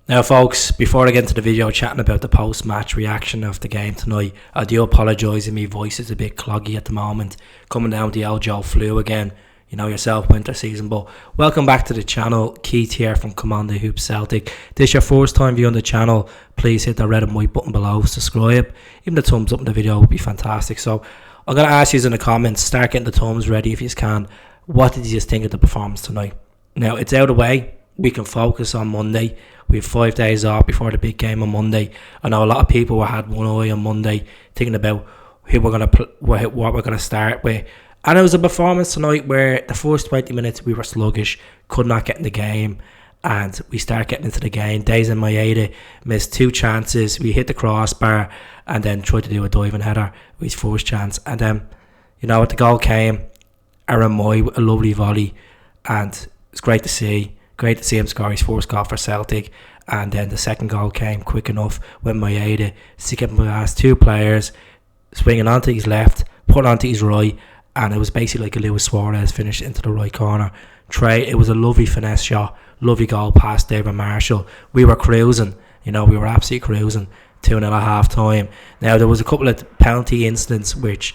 Now folks, before I get into the video chatting about the post-match reaction of the game tonight, I do apologise if my voice is a bit cloggy at the moment, coming down with the old Joe flu again, you know yourself, winter season. But welcome back to the channel. Keith here from HIBS Celtic. If this is your first time viewing the channel, please hit the red and white button below, subscribe, even the thumbs up in the video would be fantastic. So I'm going to ask you in the comments, start getting the thumbs ready if you can. What did you just think of the performance tonight? Now it's out of the way, we can focus on Monday. We have 5 days off before the big game on Monday. I know a lot of people had one eye on Monday, thinking about who we're going to what we're going to start with. And it was a performance tonight where the first 20 minutes we were sluggish, could not get in the game, and we start getting into the game. Days in Maeda missed 2 chances. We hit the crossbar and then tried to do a diving header with his first chance. And then, you know, at the goal came MOOY with a lovely volley, and it's great to see. Great to see him score his first goal for Celtic. And then the second goal came quick enough with Maeda sticking past 2 players, swinging onto his left, put onto his right, and it was basically like a Luis Suarez finish into the right corner. It was a lovely finesse shot, lovely goal past David Marshall. We were cruising, you know, we were absolutely cruising. 2-0 at half time. Now there was a couple of penalty incidents which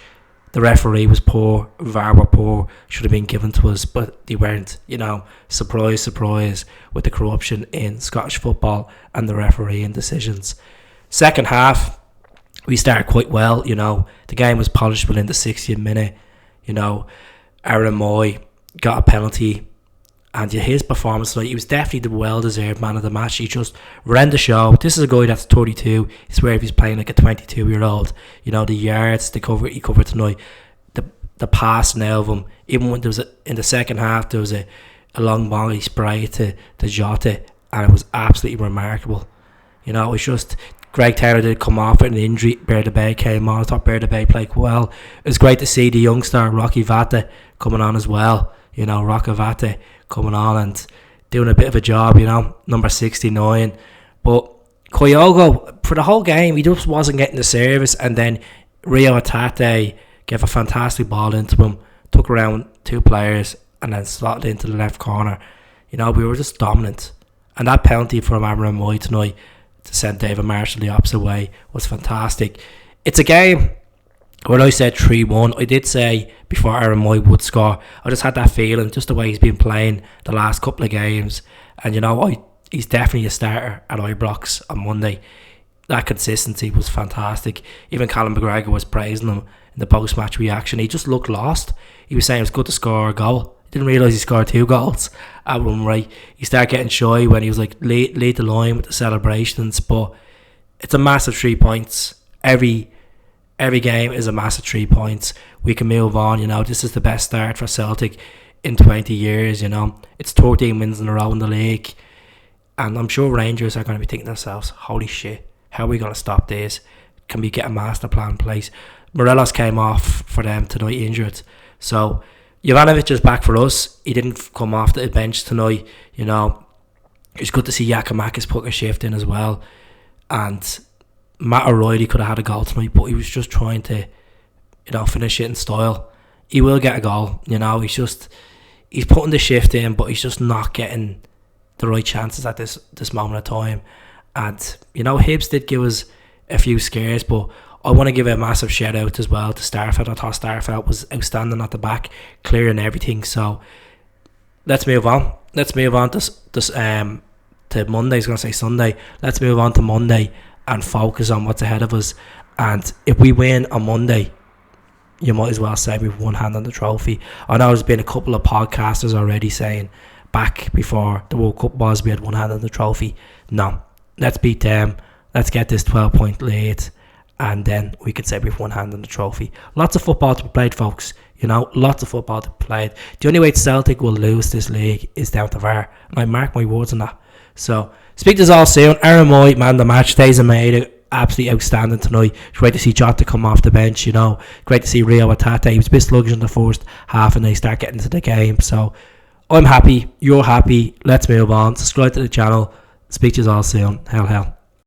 the referee was poor, VAR were poor, should have been given to us, but they weren't. You know, surprise, surprise, with the corruption in Scottish football and the refereeing decisions. Second half, we started quite well, you know. The game was polished within the 60th minute. You know, MOOY got a penalty, and his performance tonight, he was definitely the well-deserved man of the match. He just ran the show. This is a guy that's 32. I swear if he's playing like a 22-year-old. You know, the yards, he covered tonight, the pass now of him. Even when there was in the second half, there was a long ball he sprayed to Jota, and it was absolutely remarkable. You know, it was just, Greg Taylor did come off with an injury. Bear Bay came on. I thought Bear Bay played well. It was great to see the youngster Rocky Vata coming on as well. You know, Rocky Vata coming on and doing a bit of a job, you know, number 69. But Kyogo, for the whole game, he just wasn't getting the service. And then Rio Atate gave a fantastic ball into him, took around 2 players, and then slotted into the left corner. You know, we were just dominant. And that penalty from MOOY tonight to send David Marshall the opposite way was fantastic. It's a game where I said 3-1. I did say before MOOY would score. I just had that feeling, just the way he's been playing the last couple of games. And you know, he's definitely a starter at Ibrox on Monday. That consistency was fantastic. Even Callum McGregor was praising him in the post-match reaction. He just looked lost. He was saying it was good to score a goal. Didn't realise he scored 2 goals at one right. He started getting shy when he was like late the line with the celebrations. But it's a massive 3 points. Every game is a massive 3 points. We can move on, you know. This is the best start for Celtic in 20 years, you know. It's 13 wins in a row in the league. And I'm sure Rangers are going to be thinking to themselves, holy shit, how are we going to stop this? Can we get a master plan in place? Morelos came off for them tonight injured. So Jovanovic is back for us. He didn't come off the bench tonight, you know. It's good to see Giakoumakis put a shift in as well. And Matt O'Reilly could have had a goal tonight, but he was just trying to, you know, finish it in style. He will get a goal, you know. He's putting the shift in, but he's just not getting the right chances at this moment of time. And you know, Hibs did give us a few scares, but I want to give a massive shout out as well to Starfelt. I thought Starfelt was outstanding at the back, clearing everything. So let's move on. Let's move on to Monday. I was going to say Sunday. Let's move on to Monday and focus on what's ahead of us. And if we win on Monday, you might as well say we've one hand on the trophy. I know there's been a couple of podcasters already saying back before the World Cup was we had one hand on the trophy. No, let's beat them. Let's get this 12-point lead, and then we could say we've one hand on the trophy. Lots of football to be played, folks. You know, lots of football to be played. The only way Celtic will lose this league is down to VAR. And I mark my words on that. So, speak to us all soon. MOOY, man of the match. Days in Maeda, absolutely outstanding tonight. It's great to see Jota come off the bench, you know. Great to see Rio Atate. He was a bit sluggish in the first half and they start getting into the game. So, I'm happy. You're happy. Let's move on. Subscribe to the channel. Speak to us all soon. Hell.